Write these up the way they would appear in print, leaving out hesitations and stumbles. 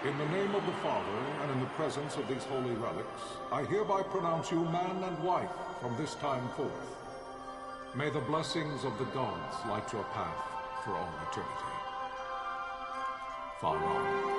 In the name of the Father, and in the presence of these holy relics, I hereby pronounce you man and wife from this time forth. May the blessings of the gods light your path for all eternity. Far on.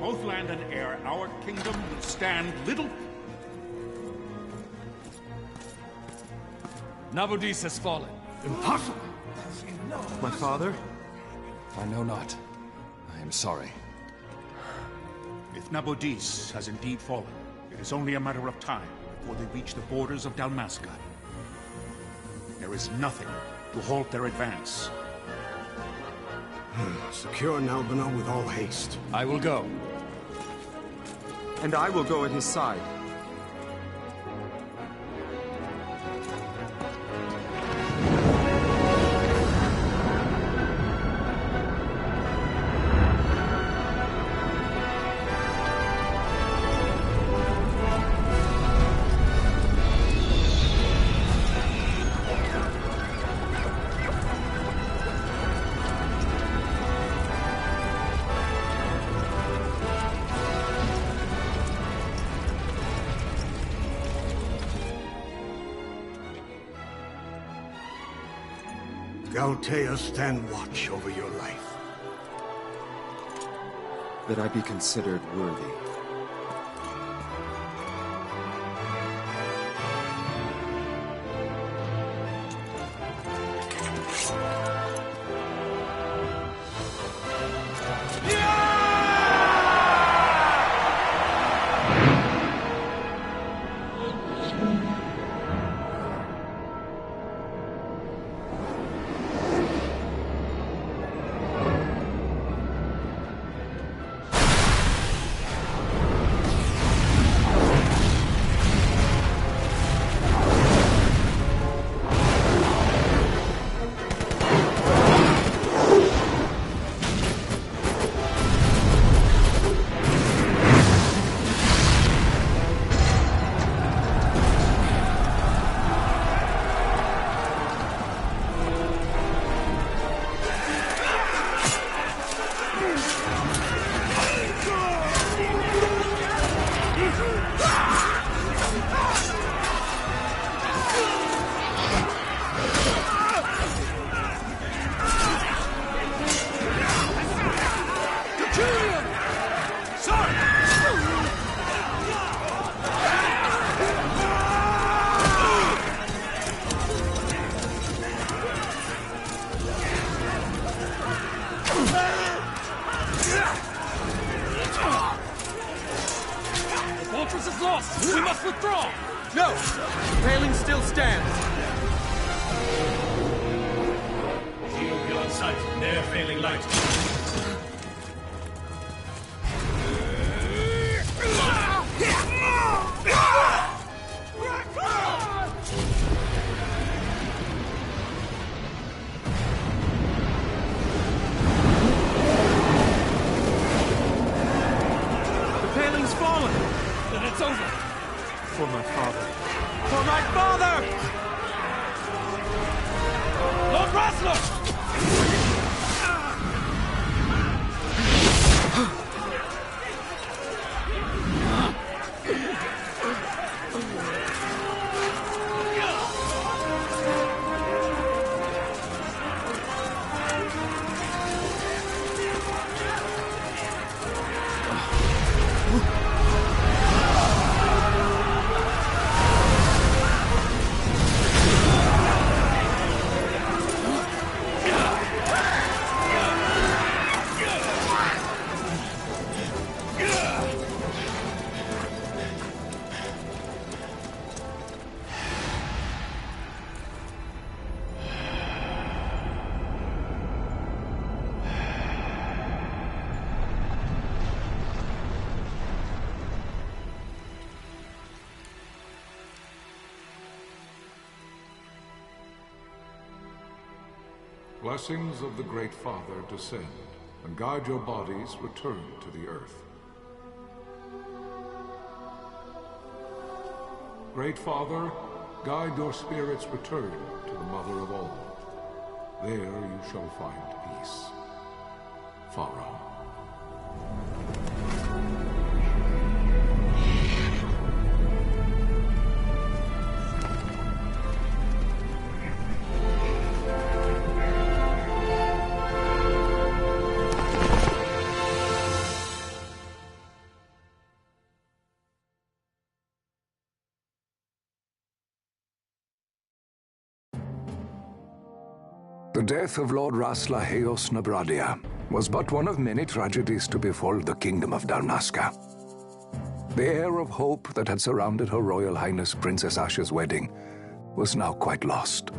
Both land and air, our kingdom will stand little... Nabudis has fallen. Impossible! My father? I know not. I am sorry. If Nabudis has indeed fallen, it is only a matter of time before they reach the borders of Dalmasca. There is nothing to halt their advance. Secure Nalbina with all haste. I will go. And I will go at his side. Galtea, stand watch over your life. That I be considered worthy. We must withdraw! No! The paling still stands! Shield beyond sight, ne'er failing light. The paling's fallen! Then it's over! For my father. For my father! Lord Rasler! Blessings of the Great Father descend, and guide your bodies return to the earth. Great Father, guide your spirits return to the Mother of all. There you shall find peace. Pharaoh. The death of Lord Rasla Heos Nabradia was but one of many tragedies to befall the Kingdom of Dalmasca. The air of hope that had surrounded Her Royal Highness Princess Asha's wedding was now quite lost.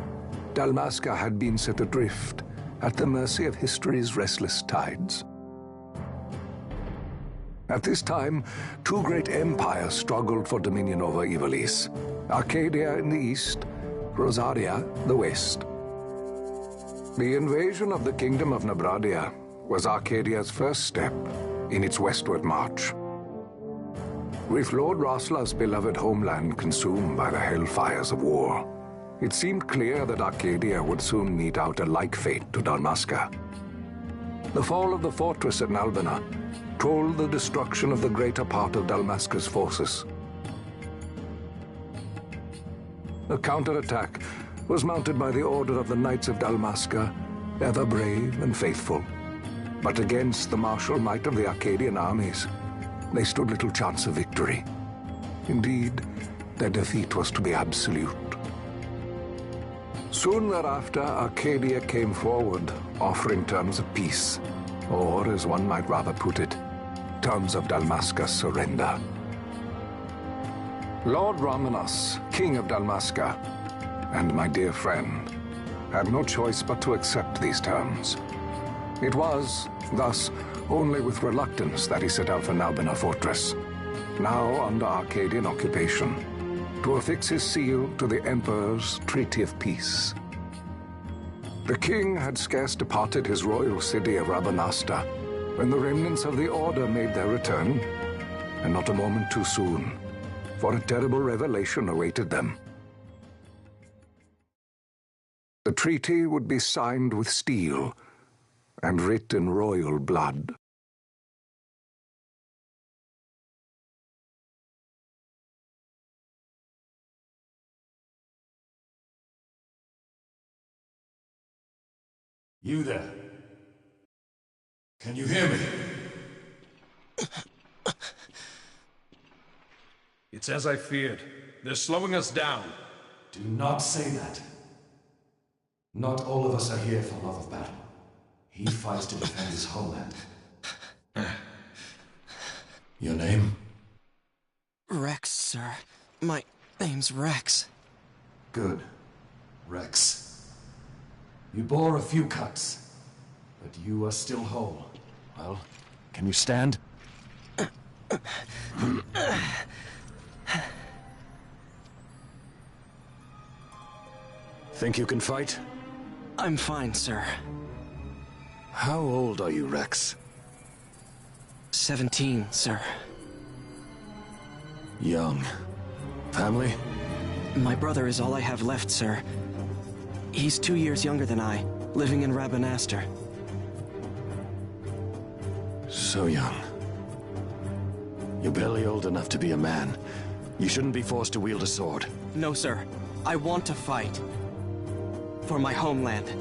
Dalmasca had been set adrift at the mercy of history's restless tides. At this time, two great empires struggled for dominion over Ivalice: Arcadia in the east, Rosaria the west. The invasion of the Kingdom of Nabradia was Arcadia's first step in its westward march. With Lord Rasla's beloved homeland consumed by the hellfires of war, it seemed clear that Arcadia would soon mete out a like fate to Dalmasca. The fall of the fortress at Nalbina told the destruction of the greater part of Dalmasca's forces. The counterattack was mounted by the order of the Knights of Dalmasca, ever brave and faithful. But against the martial might of the Arcadian armies, they stood little chance of victory. Indeed, their defeat was to be absolute. Soon thereafter, Arcadia came forward, offering terms of peace, or, as one might rather put it, terms of Dalmasca's surrender. Lord Ramanas, King of Dalmasca, and my dear friend, had no choice but to accept these terms. It was, thus, only with reluctance that he set out for Nalbina Fortress, now under Arcadian occupation, to affix his seal to the Emperor's Treaty of Peace. The king had scarce departed his royal city of Rabanasta when the remnants of the Order made their return, and not a moment too soon, for a terrible revelation awaited them. The treaty would be signed with steel and writ in royal blood. You there? Can you hear me? It's as I feared. They're slowing us down. Do not say that. Not all of us are here for love of battle. He fights to defend his homeland. Your name? Rex, sir. My name's Rex. Good. Rex. You bore a few cuts, but you are still whole. Well, can you stand? Think you can fight? I'm fine, sir. How old are you, Rex? 17, sir. Young. Family? My brother is all I have left, sir. He's 2 years younger than I, living in Rabanastre. So young. You're barely old enough to be a man. You shouldn't be forced to wield a sword. No, sir. I want to fight. For my homeland.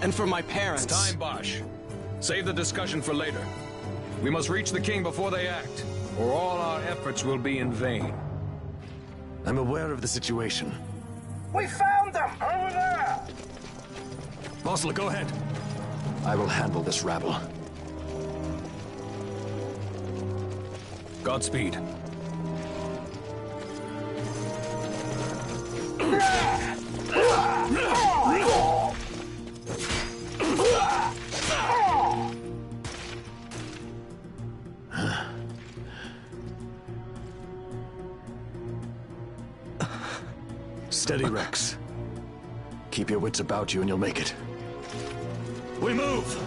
And for my parents. It's time, Bosch. Save the discussion for later. We must reach the king before they act, or all our efforts will be in vain. I'm aware of the situation. We found them! Over there! Bossler, go ahead. I will handle this rabble. Godspeed. Steady, Rex. Keep your wits about you and you'll make it. We move!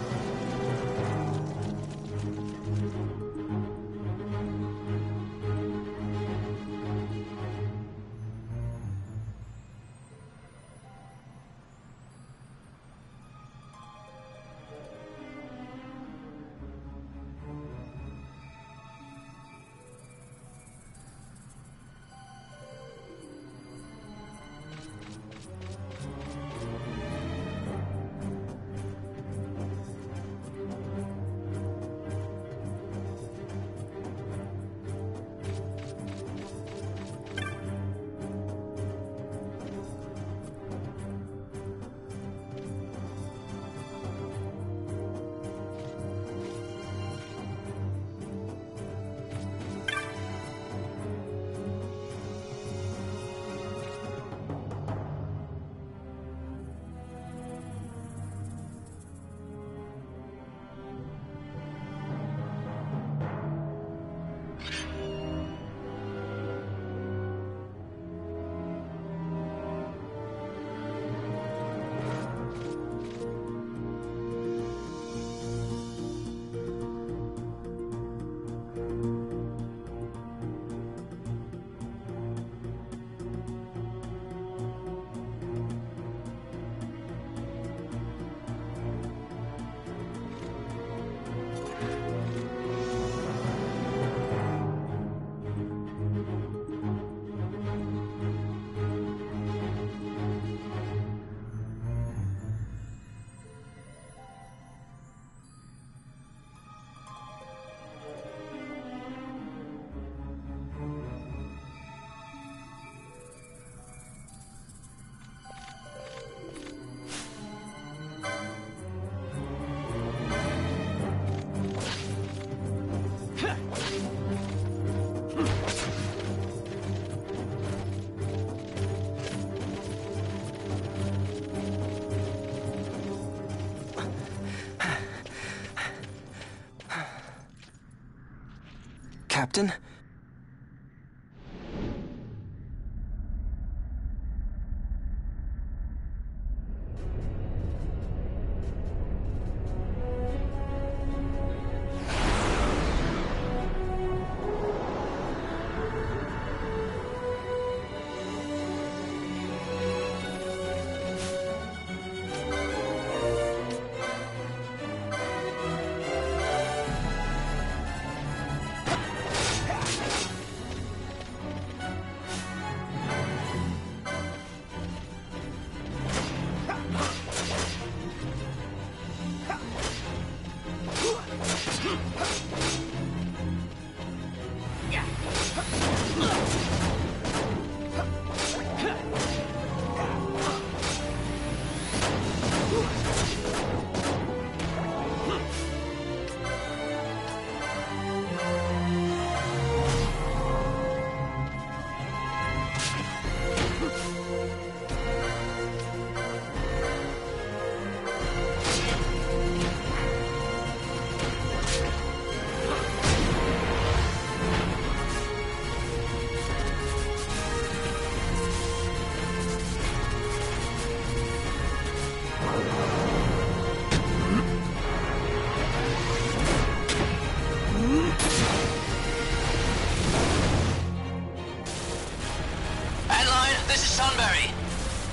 Captain?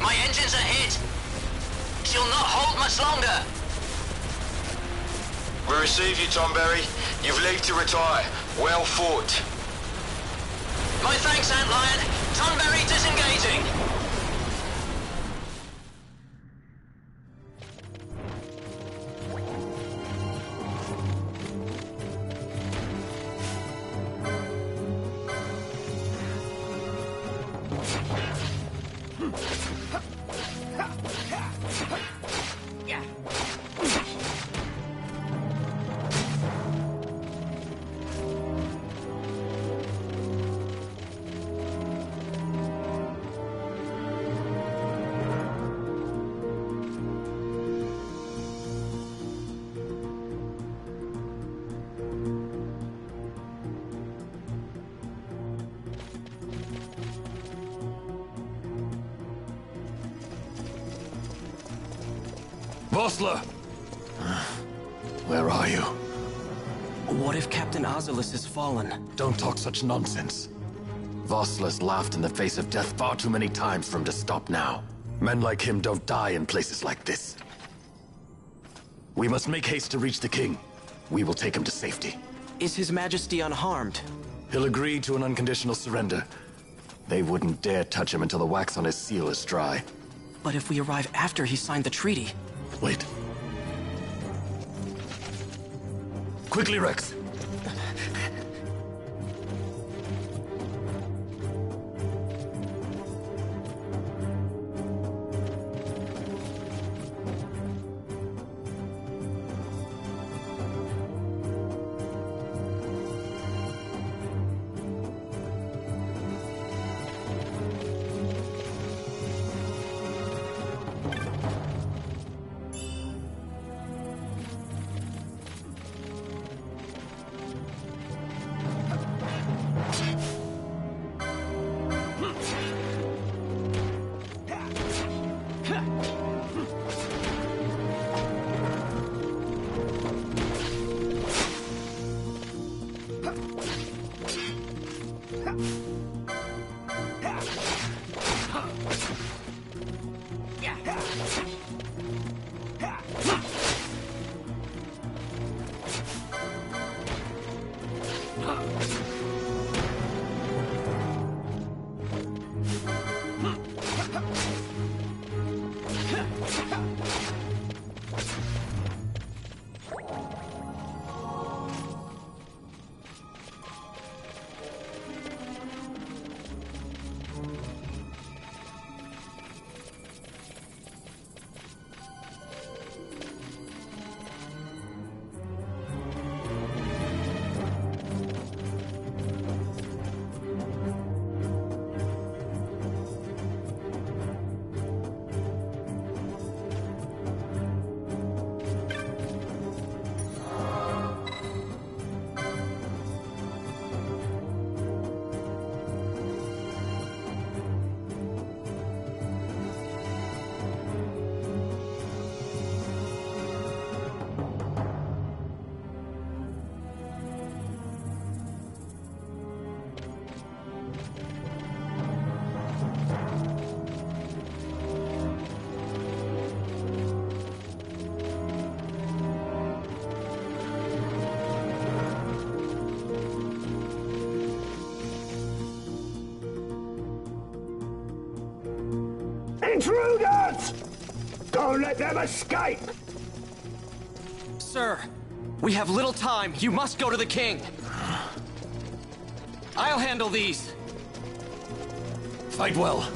My engines are hit. She'll not hold much longer. We receive you, Tomberry. You've leave to retire. Well fought. My thanks, Antlion. Tonberry disengaging. Vossler! Where are you? What if Captain Oculus has fallen? Don't talk such nonsense. Vossler's laughed in the face of death far too many times for him to stop now. Men like him don't die in places like this. We must make haste to reach the king. We will take him to safety. Is His Majesty unharmed? He'll agree to an unconditional surrender. They wouldn't dare touch him until the wax on his seal is dry. But if we arrive after he signed the treaty... Wait. Quickly, Rex! Intruders! Don't let them escape! Sir, we have little time. You must go to the king. I'll handle these. Fight well.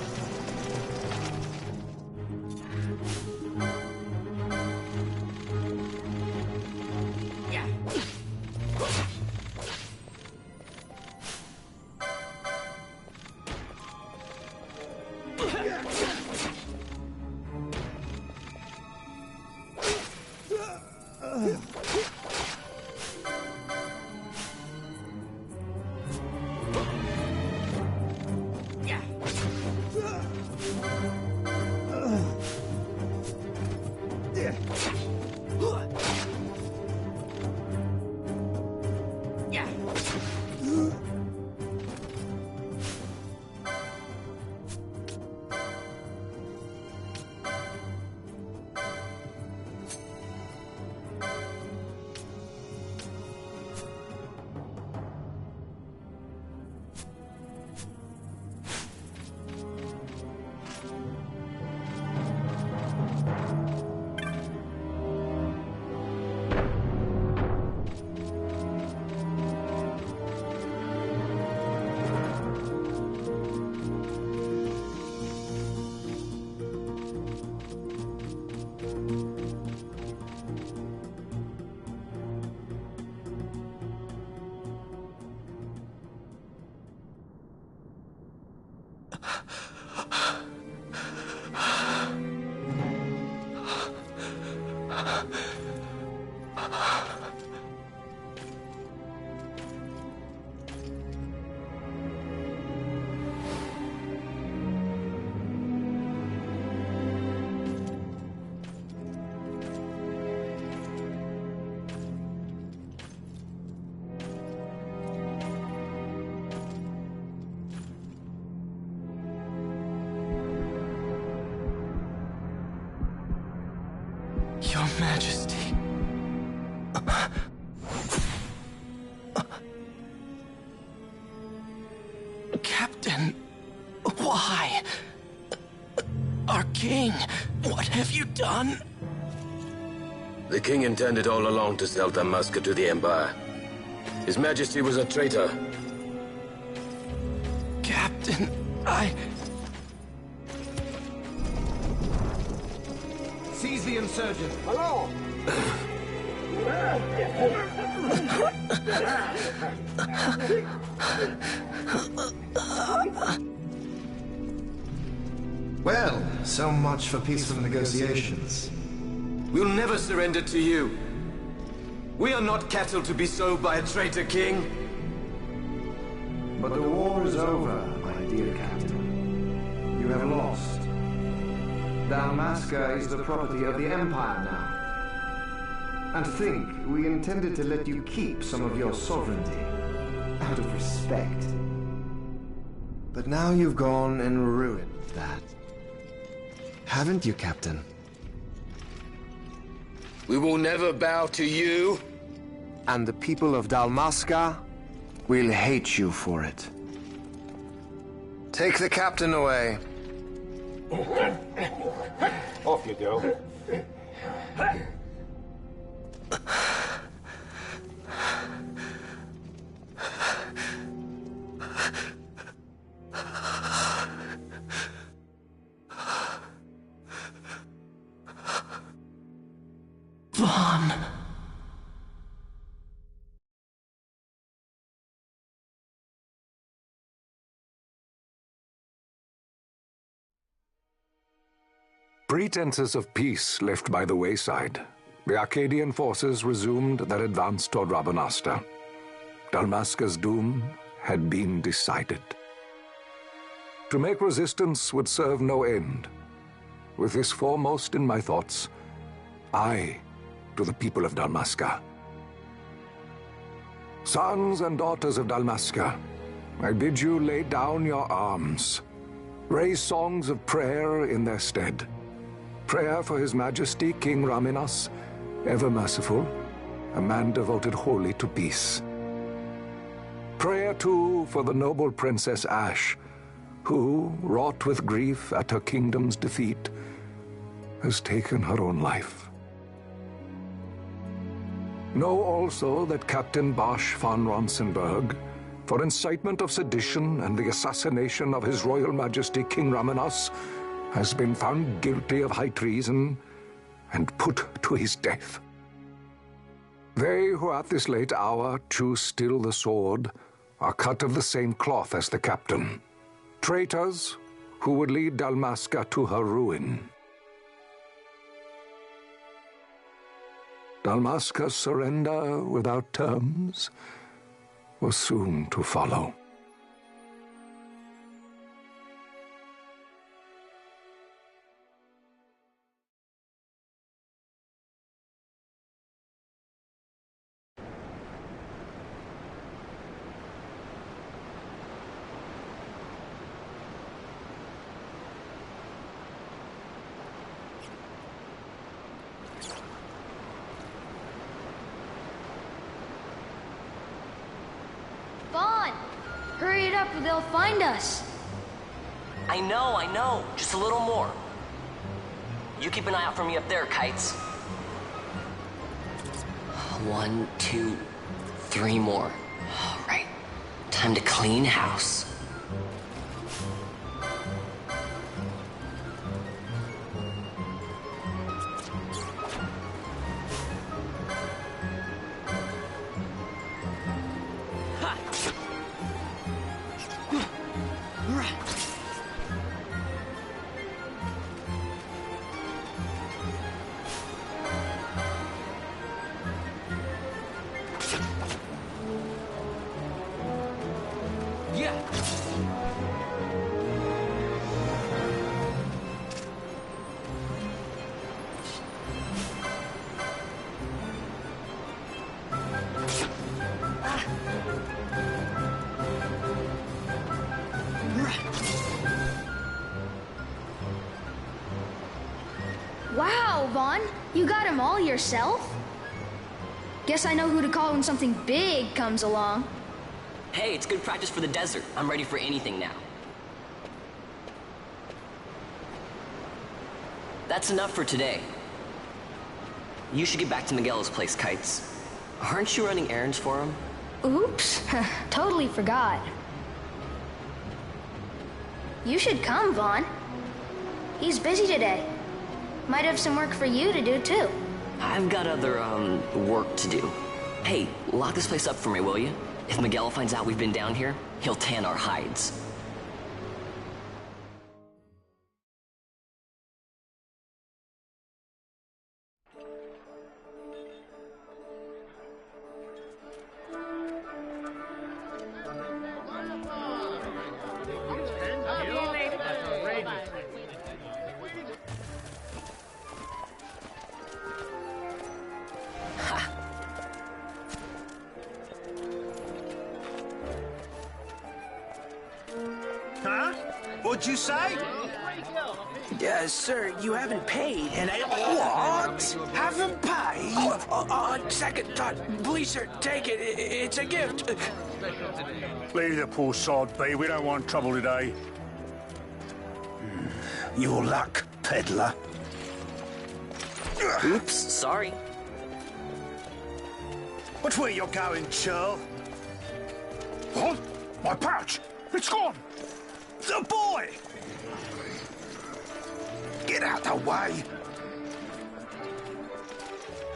Captain, why? Our king, what have you done? The king intended all along to sell Dalmasca to the Empire. His Majesty was a traitor. Captain, Seize the insurgent. Hello! Well, so much for peaceful negotiations. We'll never surrender to you. We are not cattle to be sold by a traitor king. But the war is over, my dear Captain. You have lost. Dalmasca is the property of the Empire now. And think, we intended to let you keep some of your sovereignty, out of respect. But now you've gone and ruined that. Haven't you, Captain? We will never bow to you. And the people of Dalmasca will hate you for it. Take the captain away. Off you go. Vaughn. Pretenses of peace left by the wayside, the Arcadian forces resumed their advance toward Rabanasta. Dalmasca's doom had been decided. To make resistance would serve no end. With this foremost in my thoughts, I to the people of Dalmasca. Sons and daughters of Dalmasca, I bid you lay down your arms. Raise songs of prayer in their stead. Prayer for His Majesty King Raminas, ever merciful, a man devoted wholly to peace. Prayer, too, for the noble Princess Ash, who, wrought with grief at her kingdom's defeat, has taken her own life. Know also that Captain Bosch von Ronsenberg, for incitement of sedition and the assassination of His Royal Majesty King Raminas, has been found guilty of high treason and put to his death. They who at this late hour choose still the sword are cut of the same cloth as the captain. Traitors who would lead Dalmasca to her ruin. Dalmasca's surrender without terms was soon to follow. Hurry it up or they'll find us. I know. Just a little more. You keep an eye out for me up there, Kites. 1, 2, 3 more. All right. Time to clean house. Wow, Vaughn, you got him all yourself? Guess I know who to call when something big comes along. Hey, it's good practice for the desert. I'm ready for anything now. That's enough for today. You should get back to Miguel's place, Kites. Aren't you running errands for him? Oops, totally forgot. You should come, Vaughn. He's busy today. Might have some work for you to do, too. I've got other, work to do. Hey, lock this place up for me, will you? If Miguel finds out we've been down here, he'll tan our hides. Huh? What'd you say? Sir, you haven't paid, and I... What? Haven't paid? On second thought, please, sir, take it. It's a gift. Leave the poor sod be. We don't want trouble today. Your luck, peddler. Oops, sorry. Which way you're going, churl? What? My pouch! It's gone! The boy! Get out the way!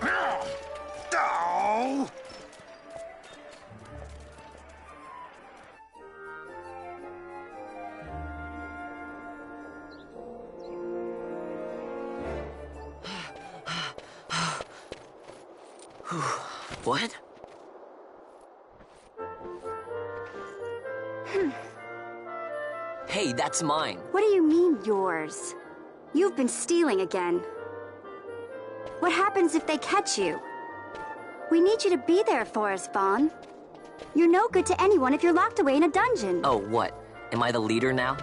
Oh! What? Hey, that's mine. What do you mean, yours? You've been stealing again. What happens if they catch you? We need you to be there for us, Vaughn. You're no good to anyone if you're locked away in a dungeon. Oh, what? Am I the leader now?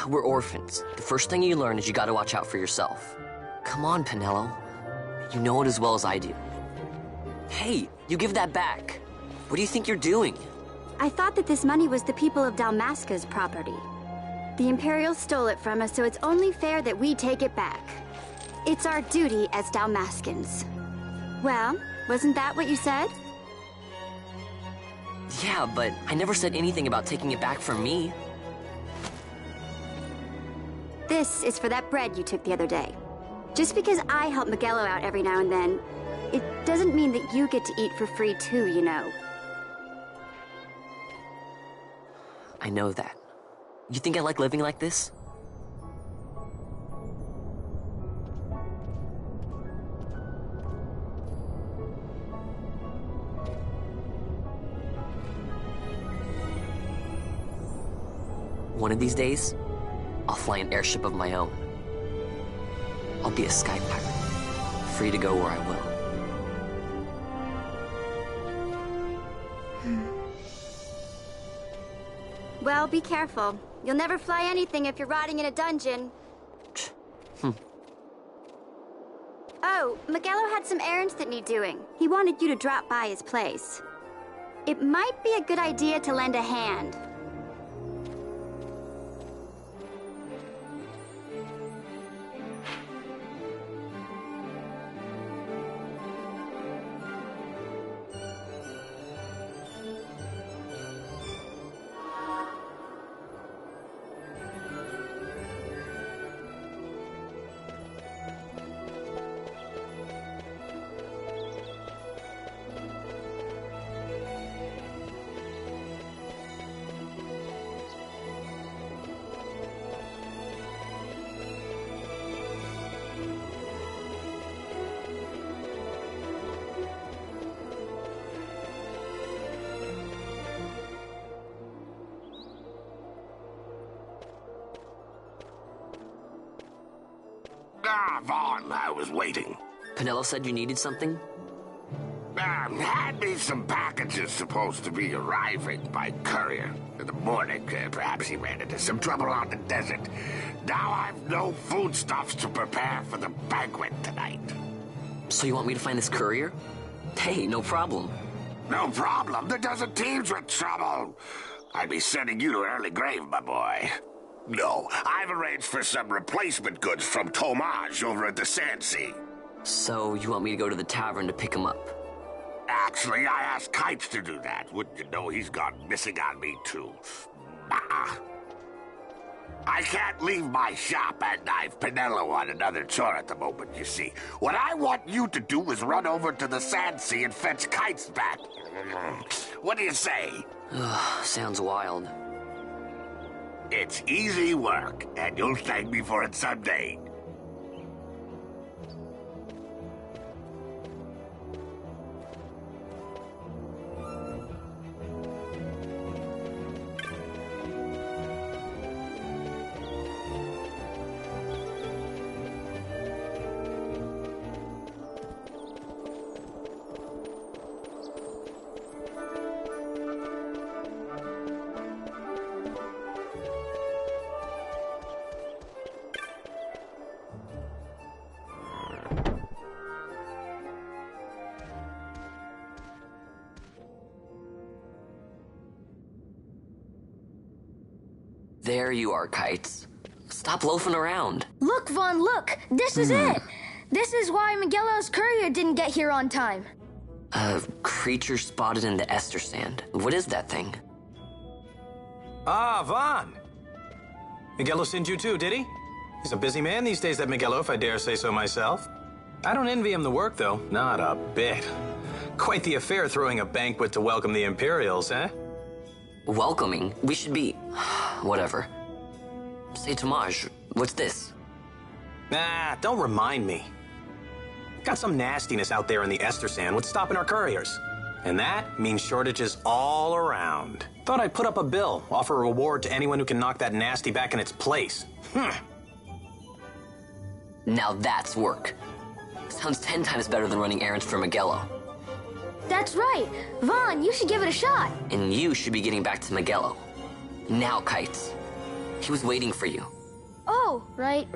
We're orphans. The first thing you learn is you gotta watch out for yourself. Come on, Pinello. You know it as well as I do. Hey, you give that back. What do you think you're doing? I thought that this money was the people of Dalmasca's property. The Imperials stole it from us, so it's only fair that we take it back. It's our duty as Dalmascans. Well, wasn't that what you said? Yeah, but I never said anything about taking it back from me. This is for that bread you took the other day. Just because I help Miguelo out every now and then, it doesn't mean that you get to eat for free too, you know. I know that. You think I like living like this? One of these days, I'll fly an airship of my own. I'll be a sky pirate, free to go where I will. Well, be careful. You'll never fly anything if you're rotting in a dungeon. Oh, Miguelo had some errands that need doing. He wanted you to drop by his place. It might be a good idea to lend a hand. Vaughn, I was waiting. Pinello said you needed something? Had me some packages supposed to be arriving by courier in the morning. Perhaps he ran into some trouble on the desert. Now I've no foodstuffs to prepare for the banquet tonight. So you want me to find this courier? Hey, no problem. No problem. The desert teems with trouble. I'd be sending you to an early grave, my boy. No, I've arranged for some replacement goods from Tomage over at the Sandsea. So you want me to go to the tavern to pick him up? Actually, I asked Kites to do that. Wouldn't you know he's gone missing on me, too. Bah. I can't leave my shop and I've Pinello on another chore at the moment, you see. What I want you to do is run over to the Sandsea and fetch Kites back. What do you say? Sounds wild. It's easy work, and you'll thank me for it someday. There you are, Kites. Stop loafing around. Look, Vaughn, look! This is it! This is why Miguelo's courier didn't get here on time. A creature spotted in the Ester Sand. What is that thing? Ah, Vaughn. Miguelo sent you too, did he? He's a busy man these days, that Miguelo, if I dare say so myself. I don't envy him the work, though. Not a bit. Quite the affair throwing a banquet to welcome the Imperials, eh? Welcoming? We should be... whatever. Say, Tomage, what's this? Nah, don't remind me. Got some nastiness out there in the Ester Sand. What's stopping our couriers? And that means shortages all around. Thought I'd put up a bill, offer a reward to anyone who can knock that nasty back in its place. Now that's work. Sounds 10 times better than running errands for Miguelo. That's right. Vaughn, you should give it a shot. And you should be getting back to Miguelo. Now, Kites. He was waiting for you. Oh, right.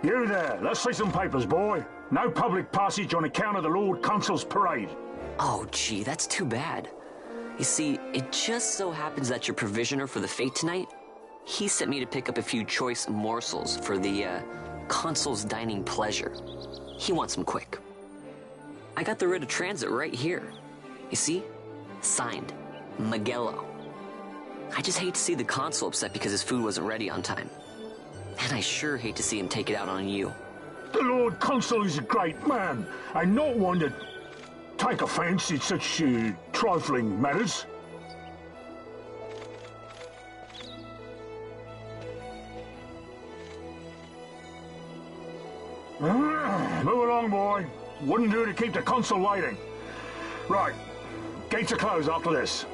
You there, let's see some papers, boy. No public passage on account of the Lord Consul's parade. Oh, gee, that's too bad. You see, it just so happens that your provisioner for the fete tonight, he sent me to pick up a few choice morsels for the, Consul's dining pleasure. He wants them quick. I got the writ of transit right here. You see? Signed, Magello. I just hate to see the Consul upset because his food wasn't ready on time. And I sure hate to see him take it out on you. The Lord Consul is a great man, and not one to take offence in such trifling matters. Move along, boy. Wouldn't do to keep the Consul waiting. Right. Gates are closed after this.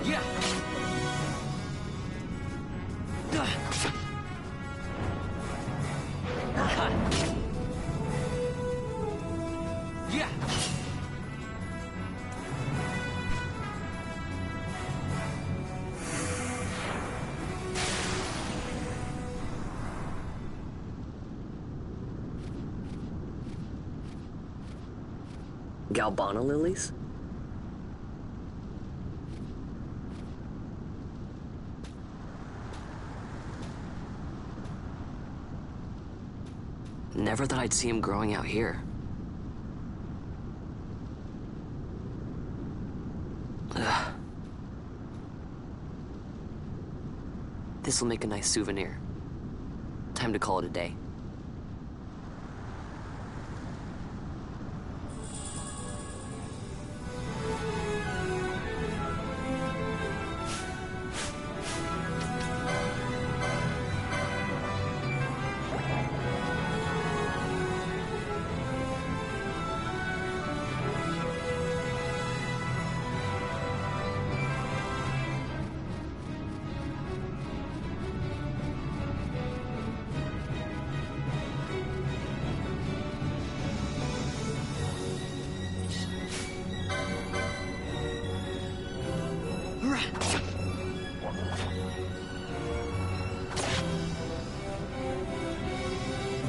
Yeah. Yeah. Galbana lilies? Never thought I'd see him growing out here. Ugh. This'll make a nice souvenir. Time to call it a day.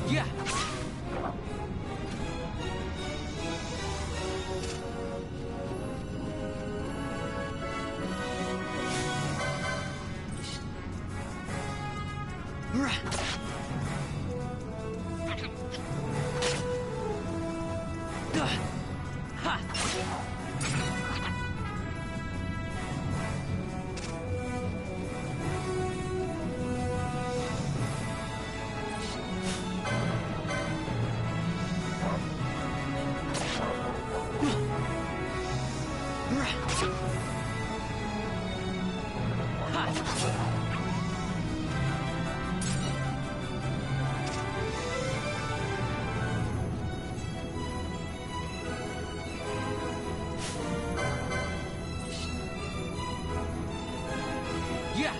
Yeah. Yeah.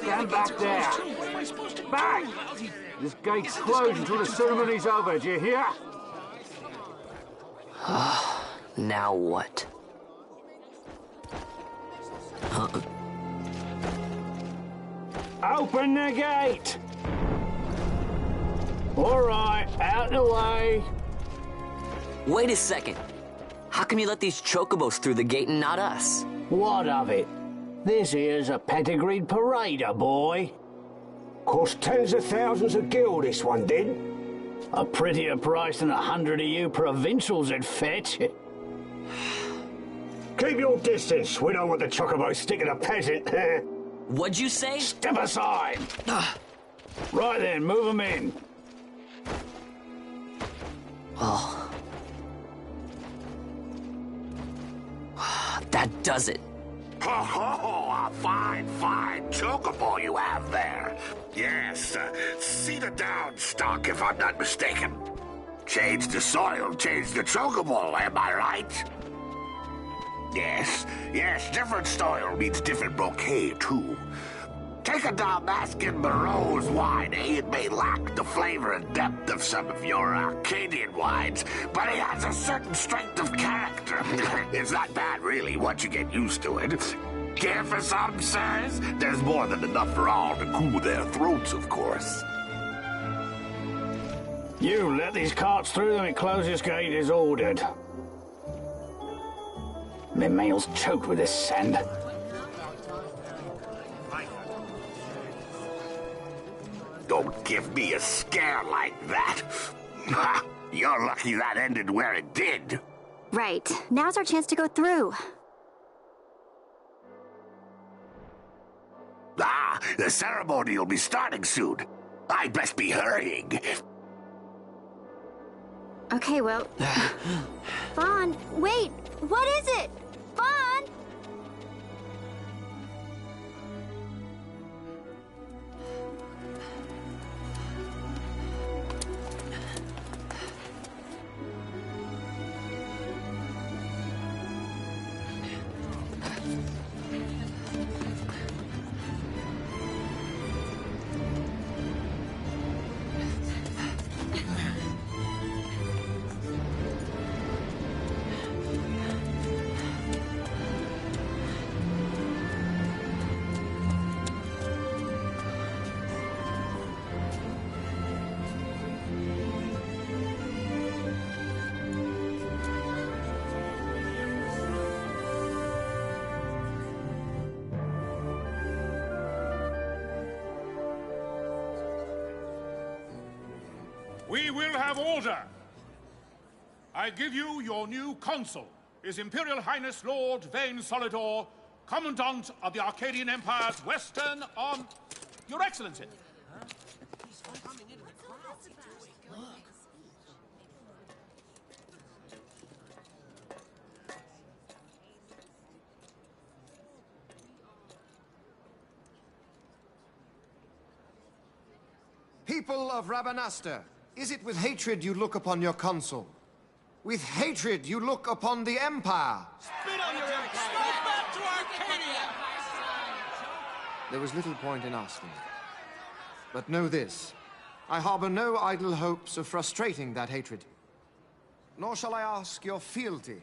Stand back there. Back! This gate's closed until the ceremony's over, do you hear? Now what? Open the gate! All right, out the way. Wait a second. How come you let these chocobos through the gate and not us? What of it? This here's a pedigreed parader, boy. Cost tens of thousands of gil, this one did. A prettier price than 100 of you provincials would fetch. Keep your distance. We don't want the chocobo sticking a peasant. What'd you say? Step aside. Right then, move them in. That does it. Oh, a fine chocobo you have there. Yes, cedar down stock, if I'm not mistaken. Change the soil, change the chocobo, am I right? Yes, different soil means different bouquet, too. Take a Dalmascan Barrow's wine, eh? It may lack the flavor and depth of some of your Arcadian wines, but it has a certain strength of character. It's not bad, really, once you get used to it. Care for some, sirs? There's more than enough for all to cool their throats, of course. You let these carts through and the closest gate is ordered. My mail's choked with this sand. Don't give me a scare like that. You're lucky that ended where it did. Right. Now's our chance to go through. The ceremony will be starting soon. I'd best be hurrying. Okay, well... Vaughn, wait! What is it? Vaughn! We will have order. I give you your new consul, His Imperial Highness Lord Vane Solidor, Commandant of the Arcadian Empire's Western Arm... Your Excellency. People of Rabanastre, is it with hatred you look upon your consul? With hatred you look upon the Empire? Spit on your empire! Go back to Arcadia! There was little point in asking. But know this, I harbor no idle hopes of frustrating that hatred. Nor shall I ask your fealty.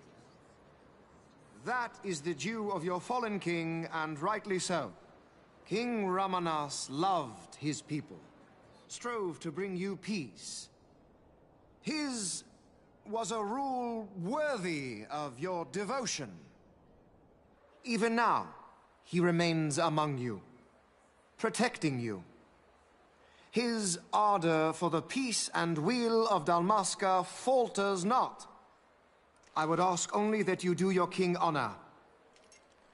That is the due of your fallen king, and rightly so. King Ramanas loved his people, strove to bring you peace. His was a rule worthy of your devotion. Even now, he remains among you, protecting you. His ardor for the peace and weal of Dalmasca falters not. I would ask only that you do your king honor.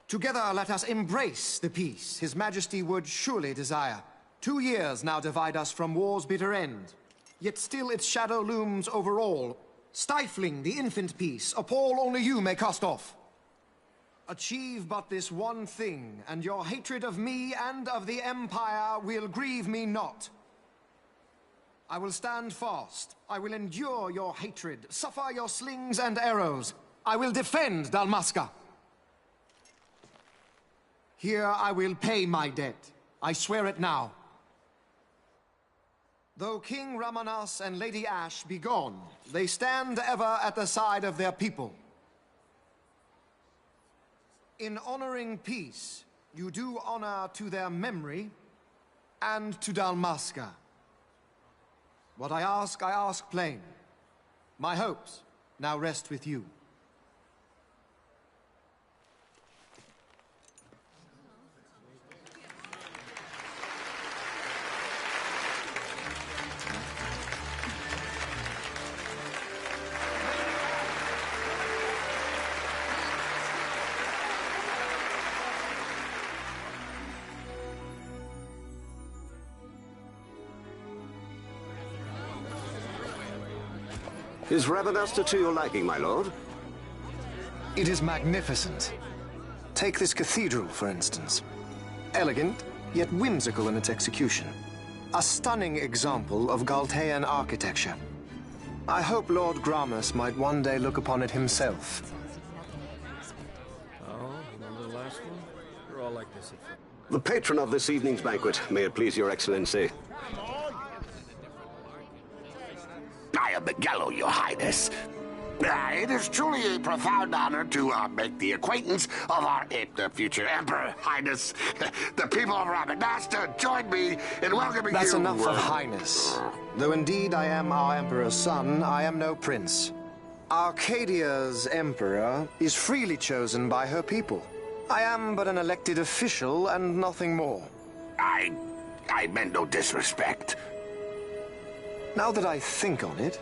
Together let us embrace the peace His Majesty would surely desire. 2 years now divide us from war's bitter end, yet still its shadow looms over all, stifling the infant peace a pall only you may cast off. Achieve but this one thing, and your hatred of me and of the Empire will grieve me not. I will stand fast. I will endure your hatred, suffer your slings and arrows. I will defend Dalmasca. Here I will pay my debt. I swear it now. Though King Ramanas and Lady Ash be gone, they stand ever at the side of their people. In honoring peace, you do honor to their memory and to Dalmasca. What I ask plain. My hopes now rest with you. Is Rabanastre to your liking, my lord? It is magnificent. Take this cathedral, for instance. Elegant, yet whimsical in its execution. A stunning example of Galtean architecture. I hope Lord Gramus might one day look upon it himself. Oh, remember the last one? We're all like this at first. The patron of this evening's banquet, may it please your excellency. I am Miguelo, your highness. It is truly a profound honor to make the acquaintance of our future emperor, highness. The people of Rabanasta join me in welcoming you. That's enough of highness. Though indeed I am our emperor's son, I am no prince. Arcadia's emperor is freely chosen by her people. I am but an elected official and nothing more. I meant no disrespect. Now that I think on it,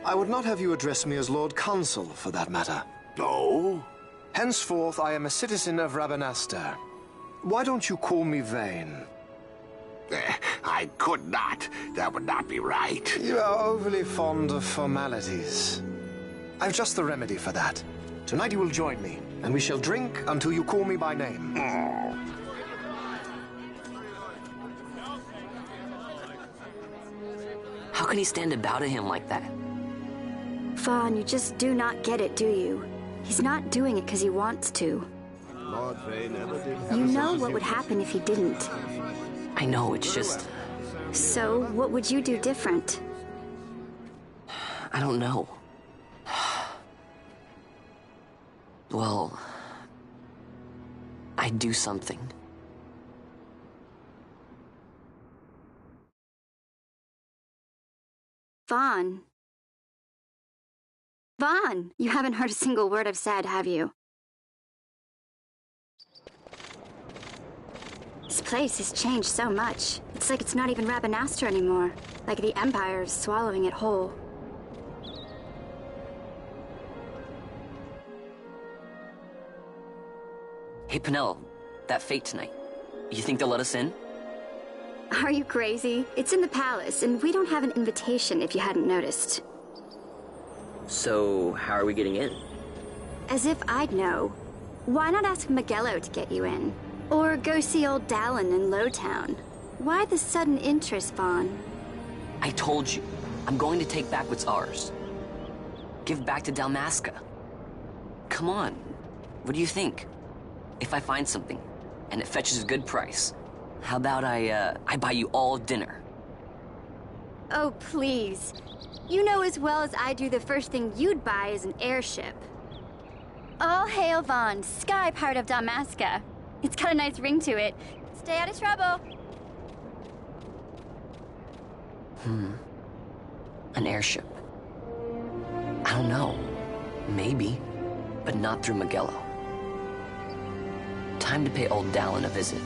I would not have you address me as Lord Consul, for that matter. No? Henceforth, I am a citizen of Rabanasta. Why don't you call me Vane? I could not. That would not be right. You are overly fond of formalities. I've just the remedy for that. Tonight you will join me, and we shall drink until you call me by name. How can he stand about to him like that? Vaughn, you just do not get it, do you? He's not doing it because he wants to. Lord Vane never did. You know what would happen if he didn't. I know, it's just... So, what would you do different? I don't know. Well... I'd do something. Vaughn. Vaughn! You haven't heard a single word I've said, have you? This place has changed so much. It's like it's not even Rabanasta anymore. Like the Empire is swallowing it whole. Hey, Penelo, that fete tonight. You think they'll let us in? Are you crazy? It's in the palace, and we don't have an invitation if you hadn't noticed. So, how are we getting in? As if I'd know. Why not ask Miguelo to get you in? Or go see old Dallin in Lowtown? Why the sudden interest, Vaughn? I told you, I'm going to take back what's ours. Give back to Dalmasca. Come on, what do you think? If I find something, and it fetches a good price, how about I buy you all dinner? Oh, please. You know as well as I do the first thing you'd buy is an airship. All hail Vaughn, sky part of Dalmasca. It's got a nice ring to it. Stay out of trouble. An airship. I don't know. Maybe, but not through Miguelo. Time to pay old Dallin a visit.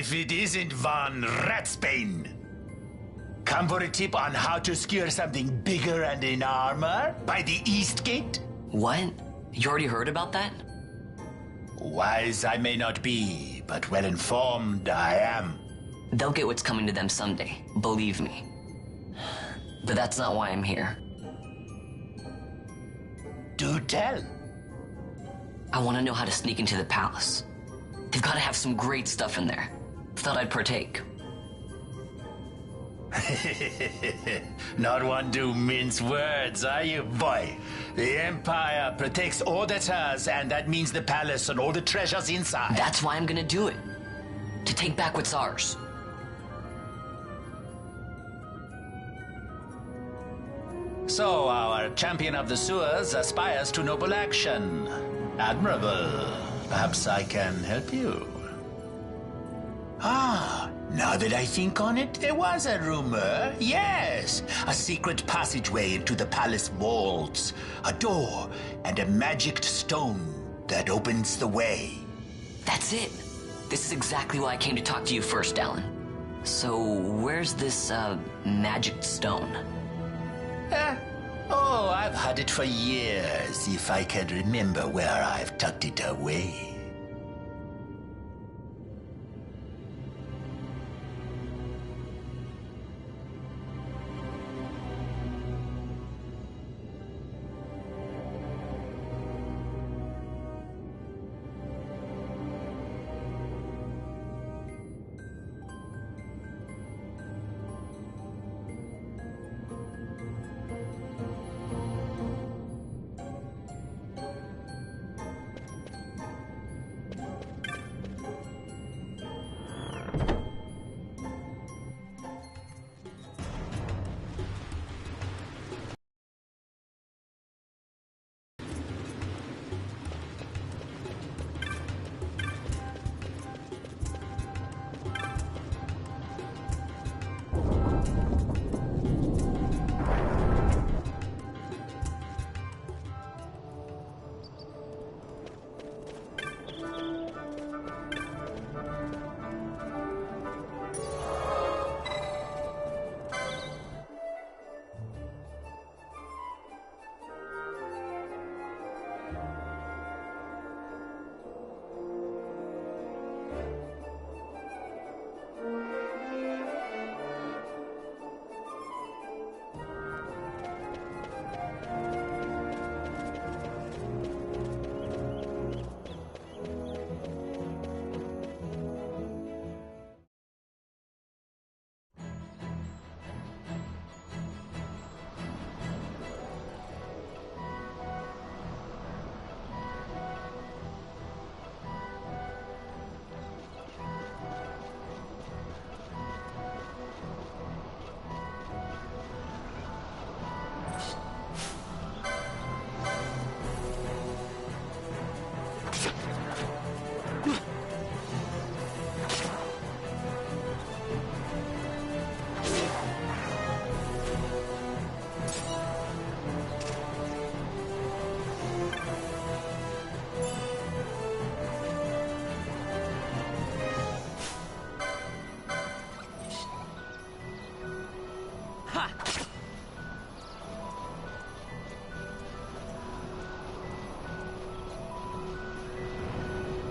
if it isn't Von Ratsbane. Come for a tip on how to secure something bigger and in armor by the East Gate? What? You already heard about that? Wise I may not be, but well informed I am. They'll get what's coming to them someday, believe me. But that's not why I'm here. Do tell. I want to know how to sneak into the palace. They've got to have some great stuff in there. Thought I'd partake. Not one to mince words, are you, boy? The Empire protects all that's hers, and that means the palace and all the treasures inside. That's why I'm gonna do it. To take back what's ours. So, our champion of the sewers aspires to noble action. Admirable. Perhaps I can help you. Ah, now that I think on it, there was a rumor. Yes, a secret passageway into the palace vaults. A door and a magic stone that opens the way. That's it. This is exactly why I came to talk to you first, Alan. So, where's this, magic stone? Oh, I've had it for years, if I can remember where I've tucked it away.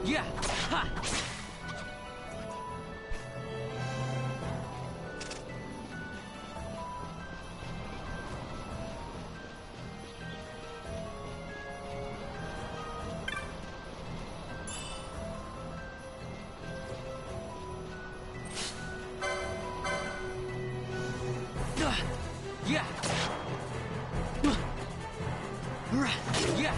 Yeah. Ha. Yeah. Yeah. Yeah.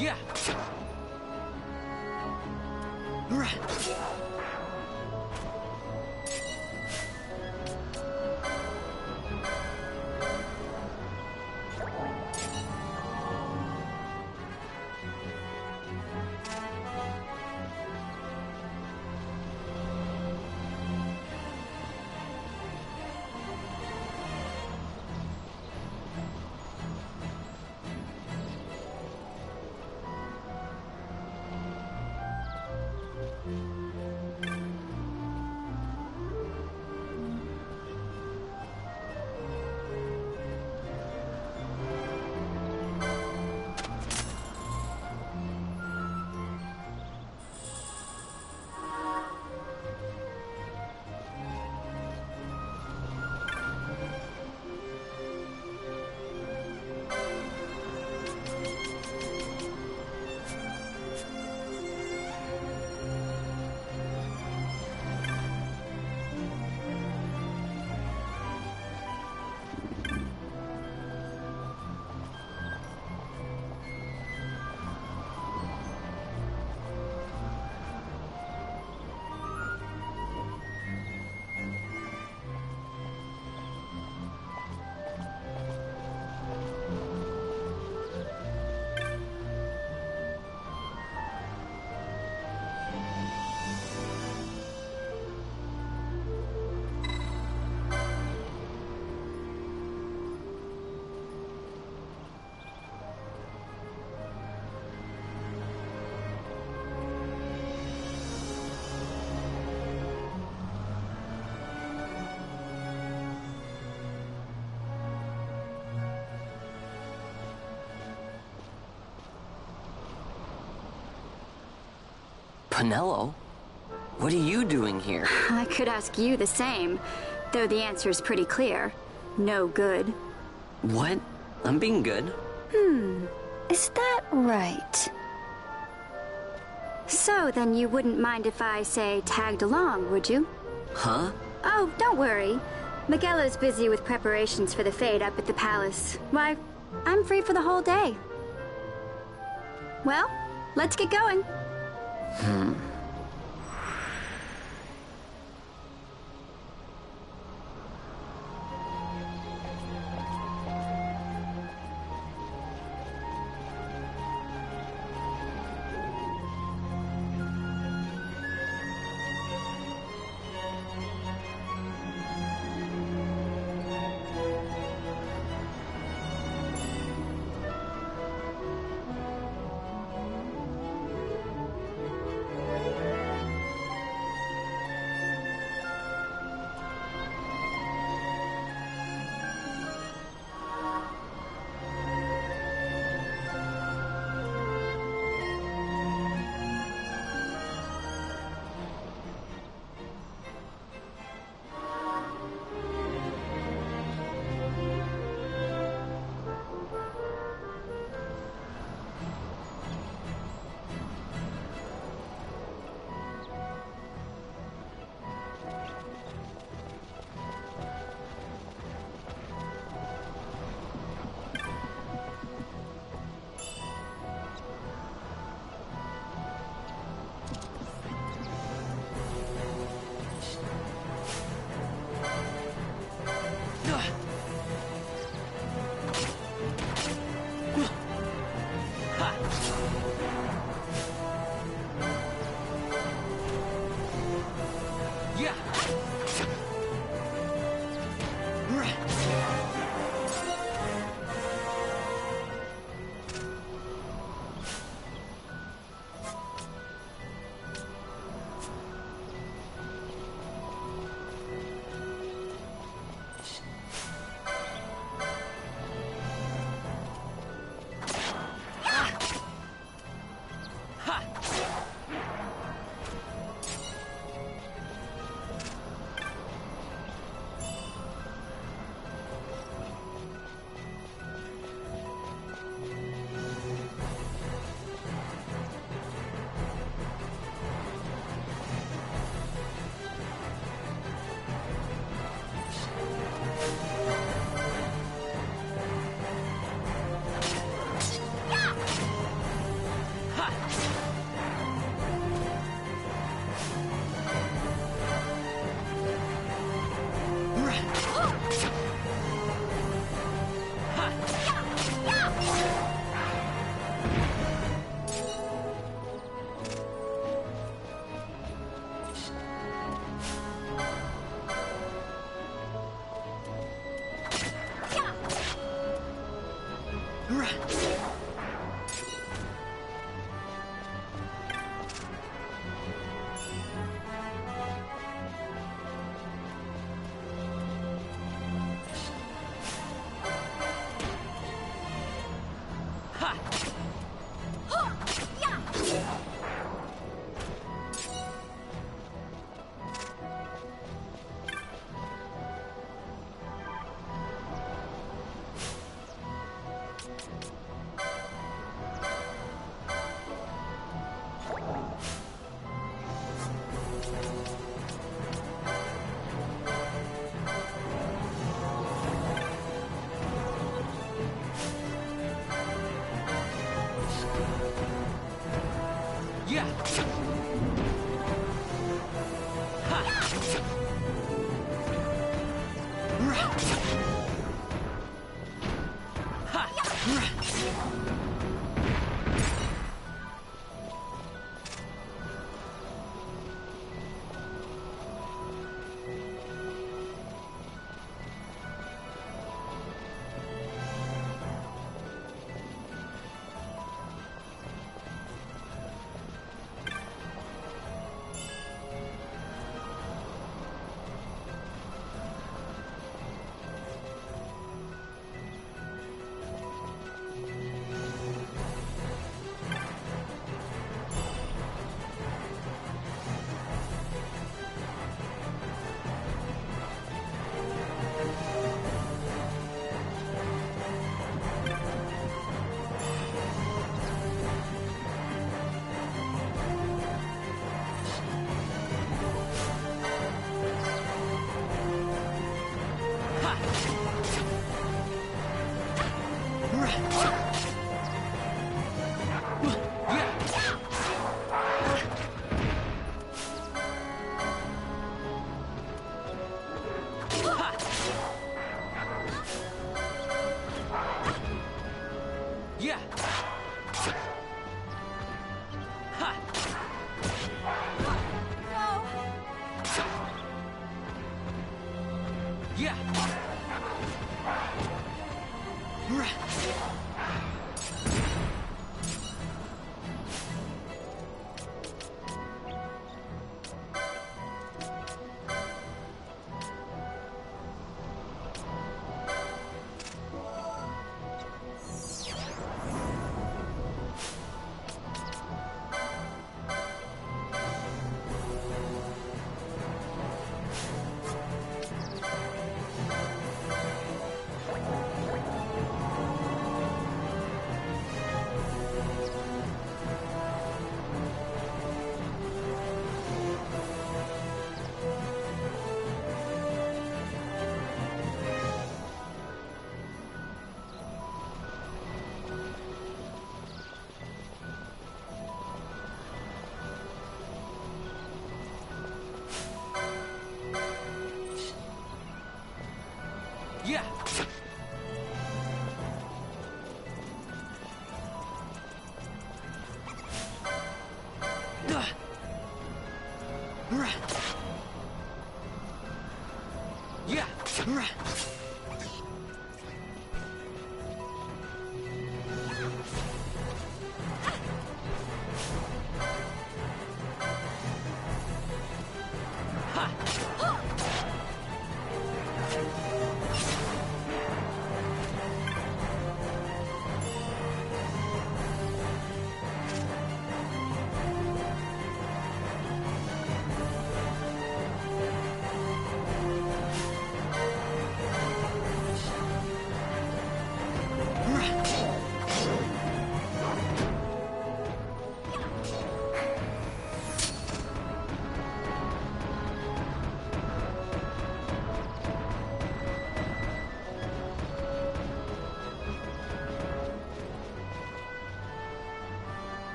Yeah. Penelo, what are you doing here? I could ask you the same, though the answer's pretty clear. No good. What? I'm being good. Is that right? So, then you wouldn't mind if I, say, tagged along, would you? Huh? Oh, don't worry. Magello's busy with preparations for the fete up at the palace. Why, I'm free for the whole day. Well, let's get going.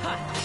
Ha!